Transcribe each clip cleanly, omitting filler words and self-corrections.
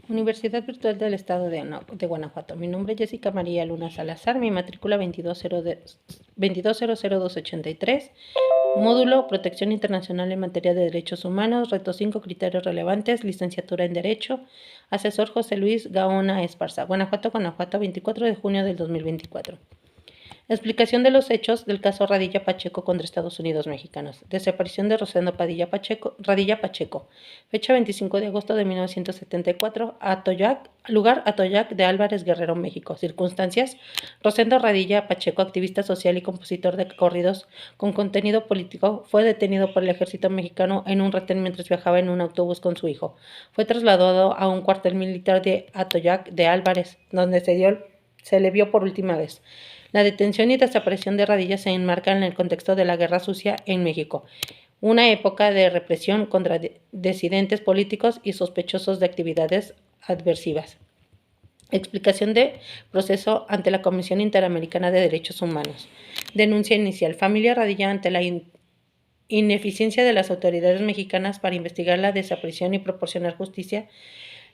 Universidad Virtual del Estado de Guanajuato. Mi nombre es Jessica María Luna Salazar, mi matrícula 2200283, módulo Protección Internacional en Materia de Derechos Humanos, reto 5, criterios relevantes, licenciatura en Derecho, asesor José Luis Gaona Esparza, Guanajuato, 24 de junio del 2024. Explicación de los hechos del caso Radilla Pacheco contra Estados Unidos Mexicanos. Desaparición de Rosendo Radilla Pacheco. Fecha 25 de agosto de 1974. Lugar Atoyac de Álvarez, Guerrero, México. Circunstancias. Rosendo Radilla Pacheco, activista social y compositor de corridos con contenido político, fue detenido por el ejército mexicano en un retén mientras viajaba en un autobús con su hijo. Fue trasladado a un cuartel militar de Atoyac de Álvarez, donde se le vio por última vez. La detención y desaparición de Radilla se enmarca en el contexto de la Guerra Sucia en México, una época de represión contra disidentes políticos y sospechosos de actividades adversivas. Explicación de proceso ante la Comisión Interamericana de Derechos Humanos. Denuncia inicial. Familia Radilla ante la ineficiencia de las autoridades mexicanas para investigar la desaparición y proporcionar justicia.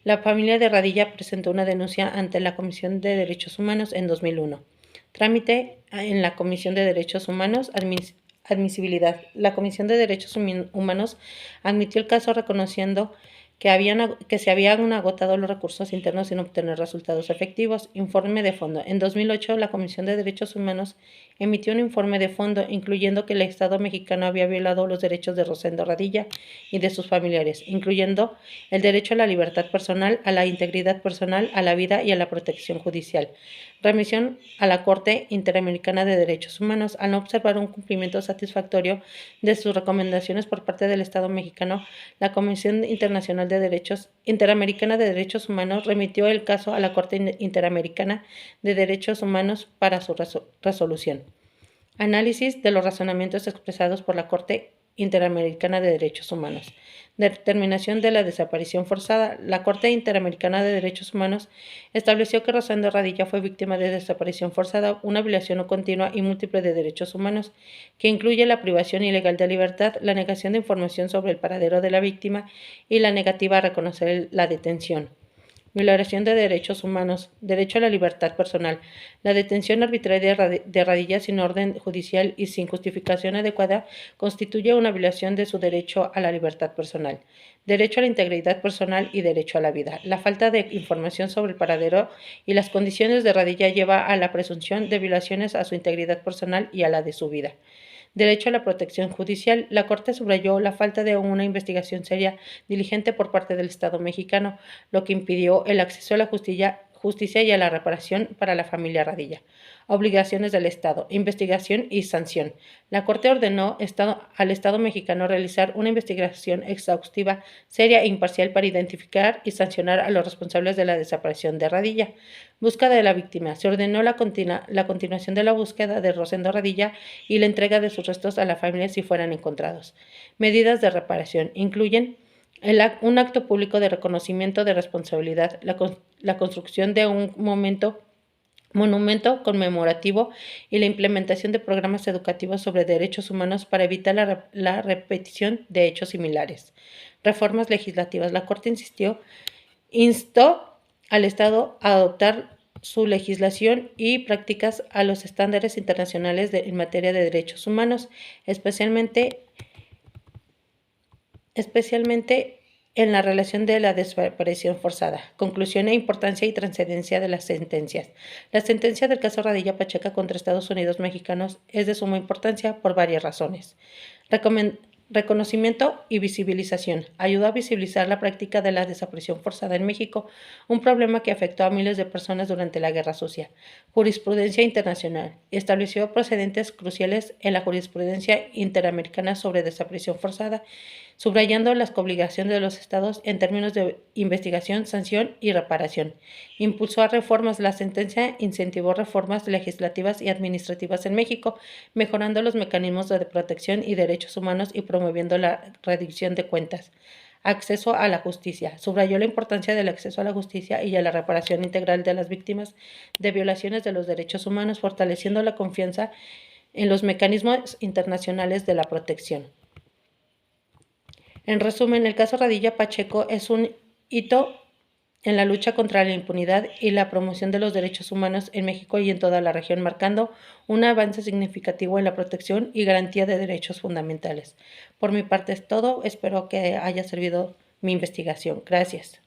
La familia de Radilla presentó una denuncia ante la Comisión de Derechos Humanos en 2001. Trámite en la Comisión de Derechos Humanos. Admisibilidad. La Comisión de Derechos Humanos admitió el caso reconociendo que se habían agotado los recursos internos sin obtener resultados efectivos. Informe de fondo. En 2008, la Comisión de Derechos Humanos emitió un informe de fondo, incluyendo que el Estado mexicano había violado los derechos de Rosendo Radilla y de sus familiares, incluyendo el derecho a la libertad personal, a la integridad personal, a la vida y a la protección judicial. Remisión a la Corte Interamericana de Derechos Humanos. Al no observar un cumplimiento satisfactorio de sus recomendaciones por parte del Estado mexicano, la Comisión Interamericana de Derechos Humanos remitió el caso a la Corte Interamericana de Derechos Humanos para su resolución. Análisis de los razonamientos expresados por la Corte Interamericana de Derechos Humanos. Determinación de la desaparición forzada. La Corte Interamericana de Derechos Humanos estableció que Rosendo Radilla fue víctima de desaparición forzada, una violación no continua y múltiple de derechos humanos, que incluye la privación ilegal de libertad, la negación de información sobre el paradero de la víctima y la negativa a reconocer la detención. Violación de derechos humanos, derecho a la libertad personal. La detención arbitraria de Radilla sin orden judicial y sin justificación adecuada constituye una violación de su derecho a la libertad personal, derecho a la integridad personal y derecho a la vida. La falta de información sobre el paradero y las condiciones de Radilla lleva a la presunción de violaciones a su integridad personal y a la de su vida. Derecho a la protección judicial. La Corte subrayó la falta de una investigación seria, diligente por parte del Estado mexicano, lo que impidió el acceso a la justicia y a la reparación para la familia Radilla. Obligaciones del Estado. Investigación y sanción. La Corte ordenó al Estado mexicano realizar una investigación exhaustiva, seria e imparcial para identificar y sancionar a los responsables de la desaparición de Radilla. Búsqueda de la víctima. Se ordenó la continuación de la búsqueda de Rosendo Radilla y la entrega de sus restos a la familia si fueran encontrados. Medidas de reparación. Incluyen un acto público de reconocimiento de responsabilidad, la construcción de un monumento conmemorativo y la implementación de programas educativos sobre derechos humanos para evitar la repetición de hechos similares. Reformas legislativas. La Corte instó al Estado a adoptar su legislación y prácticas a los estándares internacionales en materia de derechos humanos, especialmente en la relación de la desaparición forzada. Conclusión e importancia y trascendencia de las sentencias. La sentencia del caso Radilla Pacheco contra Estados Unidos Mexicanos es de suma importancia por varias razones. Reconocimiento y visibilización. Ayudó a visibilizar la práctica de la desaparición forzada en México, un problema que afectó a miles de personas durante la Guerra Sucia. Jurisprudencia internacional. Estableció precedentes cruciales en la jurisprudencia interamericana sobre desaparición forzada, subrayando las obligaciones de los estados en términos de investigación, sanción y reparación. Impulsó a reformas. La sentencia incentivó reformas legislativas y administrativas en México, mejorando los mecanismos de protección y derechos humanos y promoviendo la rendición de cuentas. Acceso a la justicia. Subrayó la importancia del acceso a la justicia y a la reparación integral de las víctimas de violaciones de los derechos humanos, fortaleciendo la confianza en los mecanismos internacionales de la protección. En resumen, el caso Radilla Pacheco es un hito en la lucha contra la impunidad y la promoción de los derechos humanos en México y en toda la región, marcando un avance significativo en la protección y garantía de derechos fundamentales. Por mi parte es todo. Espero que haya servido mi investigación. Gracias.